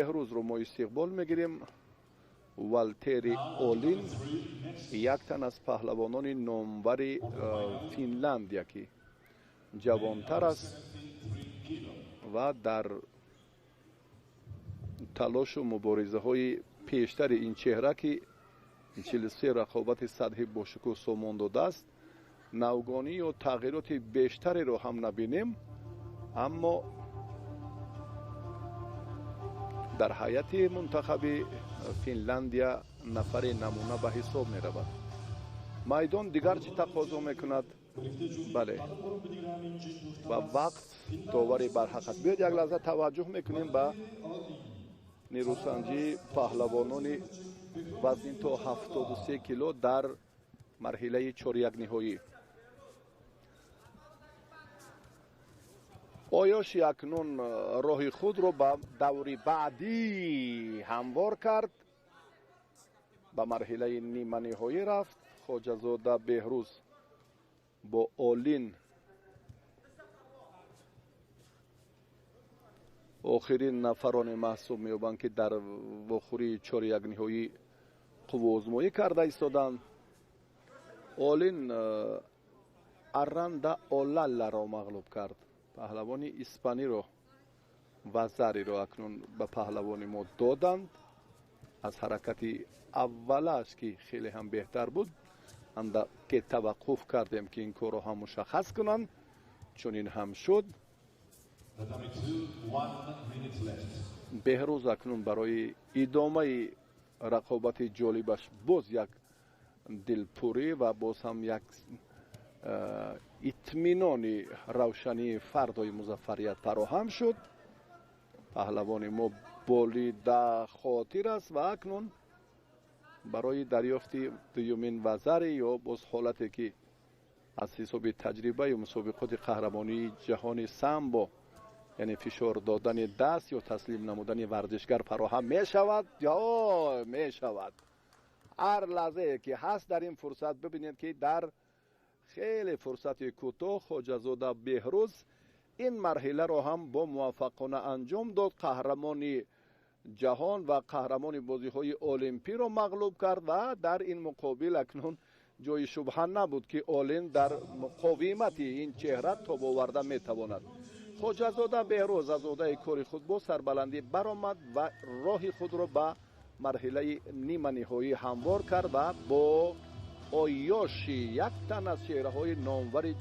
بهروز رو ما استقبال میگیریم. والتری اولین یک تن از پهلوانان نامور فینلندیا که جوانتر است و در تلاش و مبارزه های پیشتر این چهره که 43 رقابت سطحی با شکوه سامان داده است، نوگانی و تغییرات بیشتری رو هم نبینیم، اما در هیئت منتخب فینلندیا نفر نمونه به حساب می رود. میدان دیگر چی تقاضا میکند؟ بله، و وقت داوری بر حقیقت. بیاید یک لحظه توجه میکنیم به نیروسنجی پهلوانان وزن تا 73 کیلو در مرحله 4-1 نهایی. آیاش اکنون راه خود را به دوری بعدی هموار کرد، به مرحله نیمه نهایی رفت. خواجه‌زاده بهروز با اولین آخرین نفران محسوب می‌یابند که در واخوری 4-1 نهایی قوه آزمایی کرده ایستادند. اولین ارنده اولالا را مغلوب کرد. پهلوان اسپانی را و زری را اکنون به پهلوان ما دادند. از حرکت اولش که خیلی هم بهتر بود، انده که توقف کردیم که این کار را هم مشخص کنند، چون این هم شد. بهروز اکنون برای ادامه رقابت جالبش باز یک دلپوری و باز هم یک اطمینان روشنی فردای مظفریت فراهم شد. پهلوان ما بالیده خاطر است و اکنون برای دریافت دومین وزر یا باز حالتی که از حساب تجربه و مسابقات قهرمانی جهان سامبو، یعنی فشار دادن دست یا تسلیم نمودن ورزشگر فراهم می شود یا می شود. هر لحظه که هست در این فرصت ببینید که در خیلی فرصت کوتاه خواجه‌زاده بهروز این مرحله را هم با موفقانه انجام داد. قهرمان جهان و قهرمان بازی‌های المپی را مغلوب کرد و در این مقابل اکنون جای شبهه نبود که اولین در مقاومت این چهره تاب آورده میتواند. خواجه‌زاده بهروز از عهده کار خود با سربلندی برآمد و راه خود را به مرحله نیمه نهایی هموار کرد و با آیاش یک تن از چهره‌های نامور